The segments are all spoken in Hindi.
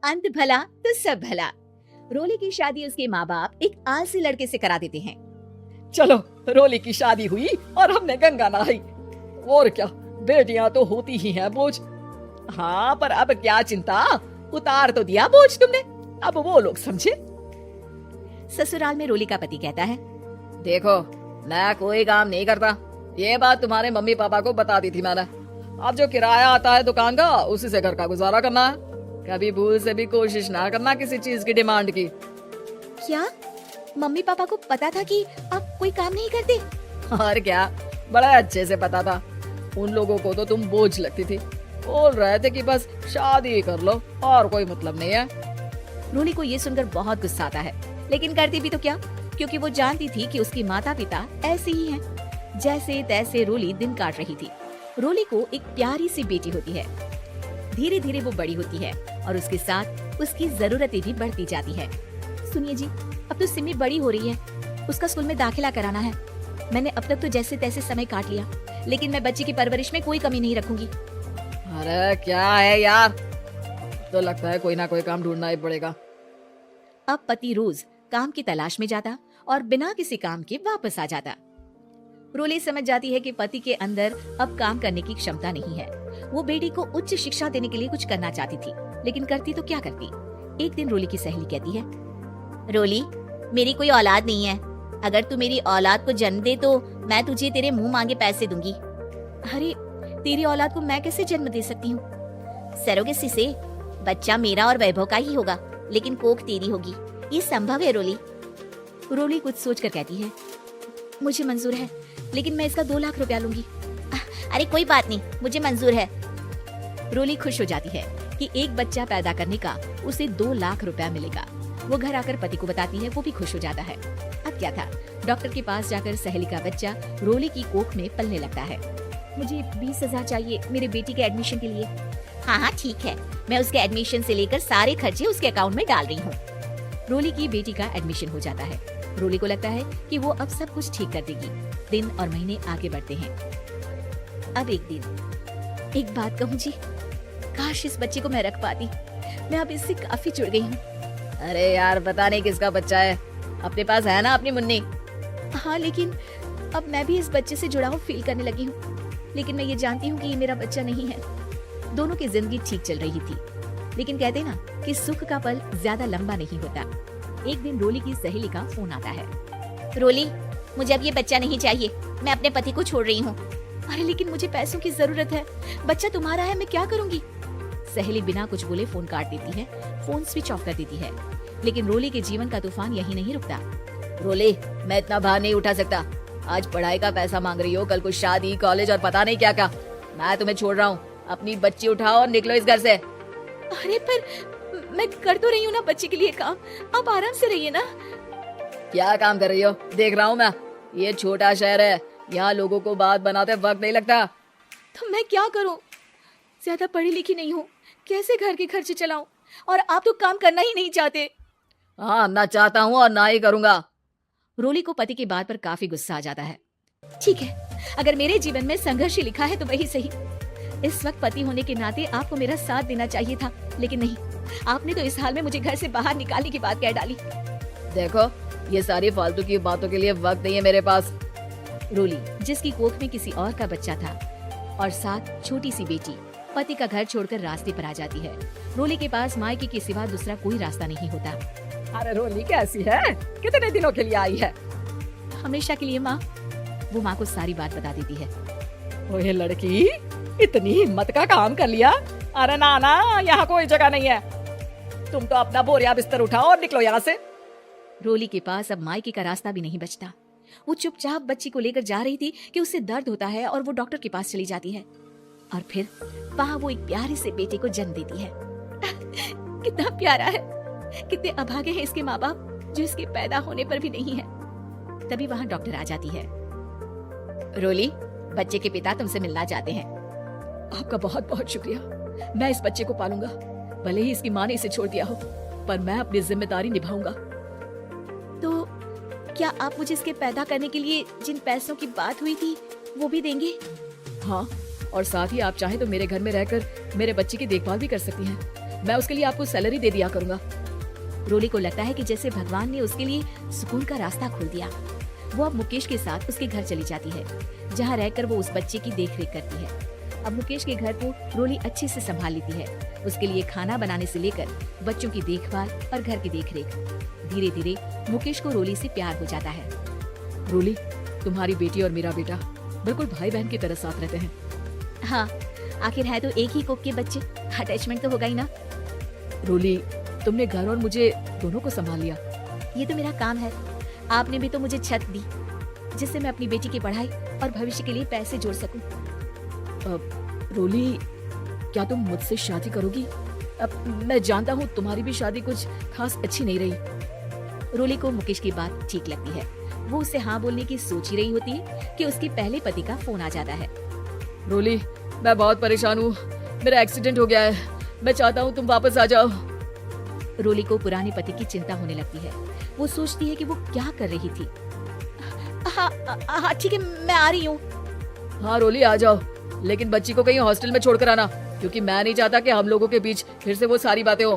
अंत भला तो सब भला। रोली की शादी उसके माँ बाप एक आलसी लड़के से करा देते हैं। चलो, रोली की शादी हुई और हमने गंगा नहाई। और क्या, बेटियां तो होती ही हैं बोझ। हाँ, पर अब क्या चिंता, उतार तो दिया बोझ तुमने, अब वो लोग समझे। ससुराल में रोली का पति कहता है, देखो, मैं कोई काम नहीं करता, ये बात तुम्हारे मम्मी पापा को बता दी थी मैंने। अब जो किराया आता है दुकान का, उसी से घर का गुजारा करना है। कभी भूल से भी कोशिश ना करना किसी चीज की डिमांड की। क्या मम्मी पापा को पता था कि आप कोई काम नहीं करते? और क्या, बड़ा अच्छे से पता था। उन लोगों को तो तुम बोझ लगती थी, बोल रहे थे कि बस शादी कर लो और कोई मतलब नहीं है। रोली को ये सुनकर बहुत गुस्सा आता है, लेकिन करती भी तो क्या, क्योंकि वो जानती थी कि उसके माता पिता ऐसे ही हैं। जैसे तैसे रोली दिन काट रही थी। रोली को एक प्यारी सी बेटी होती है। धीरे धीरे वो बड़ी होती है और उसके साथ उसकी जरूरतें भी बढ़ती जाती है। सुनिए जी, अब तो सिमी बड़ी हो रही है, उसका स्कूल में दाखिला कराना है। मैंने अब तक तो जैसे तैसे समय काट लिया, लेकिन मैं बच्चे की परवरिश में कोई कमी नहीं रखूंगी। अरे क्या है यार, तो लगता है कोई ना कोई काम ढूंढना ही पड़ेगा। अब पति रोज काम की तलाश में जाता और बिना किसी काम के वापस आ जाता। रोली समझ जाती है कि पति के अंदर अब काम करने की क्षमता नहीं है। वो बेटी को उच्च शिक्षा देने के लिए कुछ करना चाहती थी, लेकिन करती तो क्या करती। एक दिन रोली की सहेली कहती है, रोली, मेरी कोई औलाद नहीं है। अगर तू मेरी औलाद को जन्म दे तो मैं तुझे तेरे मुंह मांगे पैसे दूंगी। अरे, तेरी औलाद को मैं कैसे जन्म दे सकती हूँ? सरोगेसी से बच्चा मेरा और वैभव का ही होगा, लेकिन कोख तेरी होगी। ये संभव है रोली? रोली कुछ सोचकर कहती है, मुझे मंजूर है, लेकिन मैं इसका 2 लाख रुपया लूंगी। अरे कोई बात नहीं, मुझे मंजूर है। रोली खुश हो जाती है कि एक बच्चा पैदा करने का उसे 2 लाख रुपया मिलेगा। वो घर आकर पति को बताती है, वो भी खुश हो जाता है। अब क्या था, डॉक्टर के पास जाकर सहेली का बच्चा रोली की कोख में पलने लगता है। मुझे 20,000 चाहिए मेरे बेटी के एडमिशन के लिए। हाँ हाँ ठीक है, मैं उसके एडमिशन से लेकर सारे खर्चे उसके अकाउंट में डाल रही हूँ। रोली की बेटी का एडमिशन हो जाता है। रोली को लगता है कि वो अब सब कुछ ठीक कर देगी। दिन और महीने आगे बढ़ते हैं। अब एक दिन, एक बात कहूँ जी, काश इस बच्चे को मैं रख पाती। मैं अब इससे काफी जुड़ गई हूँ। अरे यार, पता नहीं किसका बच्चा है, अपने पास है ना अपनी मुन्नी। हाँ, लेकिन अब मैं भी इस बच्चे से जुड़ाव फील करने लगी हूँ। लेकिन मैं ये जानती हूँ कि ये मेरा बच्चा नहीं है। दोनों की जिंदगी ठीक चल रही थी, लेकिन कहते ना कि सुख का पल ज्यादा लंबा नहीं होता। एक दिन रोली की सहेली का फोन आता है। रोली, मुझे अब ये बच्चा नहीं चाहिए, मैं अपने पति को छोड़ रही हूँ। अरे लेकिन मुझे पैसों की जरूरत है, बच्चा तुम्हारा है, मैं क्या करूँगी? सहेली बिना कुछ बोले फोन काट देती है, फोन स्विच ऑफ कर देती है। लेकिन रोली के जीवन का तूफान यही नहीं रुकता। रोली, मैं इतना भार नहीं उठा सकता। आज पढ़ाई का पैसा मांग रही हो, कल को शादी, कॉलेज और पता नहीं क्या क्या। मैं तुम्हें छोड़ रहा हूँ, अपनी बच्ची उठाओ और निकलो इस घर से। अरे पर मैं कर तो रही हूँ ना बच्चे के लिए काम, आप आराम से रहिए ना। क्या काम कर रही हो, देख रहा हूँ मैं। ये छोटा शहर है, यहाँ लोगों को बात बनाते वक्त नहीं लगता। तो मैं क्या करूँ? ज्यादा पढ़ी लिखी नहीं हूँ, कैसे घर के खर्चे चलाऊं? और आप तो काम करना ही नहीं चाहते। हाँ, ना चाहता हूँ और ना ही करूँगा। रोली को पति की बात पर काफी गुस्सा आ जाता है। ठीक है, अगर मेरे जीवन में संघर्ष ही लिखा है तो वही सही। इस वक्त पति होने के नाते आपको मेरा साथ देना चाहिए था, लेकिन नहीं, आपने तो इस हाल में मुझे घर से बाहर निकालने की बात कह डाली। देखो, ये सारी फालतू की बातों के लिए वक्त नहीं है मेरे पास। रोली, जिसकी कोख में किसी और का बच्चा था और साथ छोटी सी बेटी, पति का घर छोड़कर रास्ते पर आ जाती है। रोली के पास मायके के सिवा दूसरा कोई रास्ता नहीं होता। अरे रोली कैसी है, कितने दिनों के लिए आई है? हमेशा के लिए माँ। वो माँ को सारी बात बता देती है। ओए लड़की, इतनी हिम्मत का काम कर लिया। अरे ना ना, यहाँ कोई जगह नहीं है। तुम तो अपना बोरिया बिस्तर उठाओ और निकलो यहाँ से। रोली के पास अब मायके का रास्ता भी नहीं बचता। वो चुपचाप बच्ची को लेकर जा रही थी कि उसे दर्द होता है और वो डॉक्टर के पास चली जाती है। और फिर वहाँ वो एक प्यारे से बेटे को जन्म देती है। कितना प्यारा है, कितने अभागे हैं इसके माँ बाप जो इसके पैदा होने पर भी नहीं है। तभी वहाँ डॉक्टर आ जाती है। रोली, बच्चे के पिता तुमसे मिलना चाहते हैं। आपका बहुत बहुत शुक्रिया। मैं इस बच्चे को पालूंगा, भले ही इसकी माँ ने इसे छोड़ दिया हो, पर मैं अपनी जिम्मेदारी निभाऊंगा। तो क्या आप मुझे इसके पैदा करने के लिए जिन पैसों की बात हुई थी वो भी देंगे? हाँ, और साथ ही आप चाहे तो मेरे घर में रहकर मेरे बच्चे की देखभाल भी कर सकती हैं। मैं उसके लिए आपको सैलरी दे दिया करूंगा। रोली को लगता है कि जैसे भगवान ने उसके लिए सुकून का रास्ता खोल दिया। वो अब मुकेश के साथ उसके घर चली जाती है, जहाँ रहकर वो उस बच्चे की देखरेख करती है। अब मुकेश के घर को रोली अच्छे से संभाल लेती है। उसके लिए खाना बनाने से लेकर बच्चों की देखभाल और घर की देखरेख। धीरे धीरे मुकेश को रोली से प्यार हो जाता है। रोली, तुम्हारी बेटी और मेरा बेटा बिल्कुल भाई बहन की तरह साथ रहते हैं। हाँ, आखिर है तो एक ही कोख के बच्चे, अटैचमेंट तो होगा ही ना। रोली, तुमने घर और मुझे दोनों को संभाल लिया। ये तो मेरा काम है। आपने भी तो मुझे छत दी, जिससे मैं अपनी बेटी की पढ़ाई और भविष्य के लिए पैसे जोड़ सकूं। रोली, क्या तुम मुझसे शादी करोगी? अब मैं जानता हूँ तुम्हारी भी शादी कुछ खास अच्छी नहीं रही। रोली को मुकेश की बात ठीक लगती है। वो उससे हाँ बोलने की सोच ही रही होती है कि उसके पहले पति का फोन आ जाता है। रोली, मैं बहुत परेशान हूँ, मेरा एक्सीडेंट हो गया है, मैं चाहता हूँ तुम वापस आ जाओ। रोली को पुराने पति की चिंता होने लगती है। वो सोचती है कि वो क्या कर रही थी। हाँ ठीक है, मैं आ रही हूँ। हाँ रोली, आ जाओ, लेकिन बच्ची को कहीं हॉस्टल में छोड़कर आना, क्योंकि मैं नहीं चाहता कि हम लोगों के बीच फिर से वो सारी बातें हो।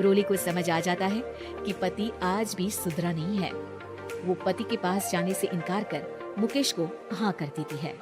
रोली को समझ आ जाता है कि पति आज भी सुधरा नहीं है। वो पति के पास जाने से इनकार कर मुकेश को हाँ कर देती है।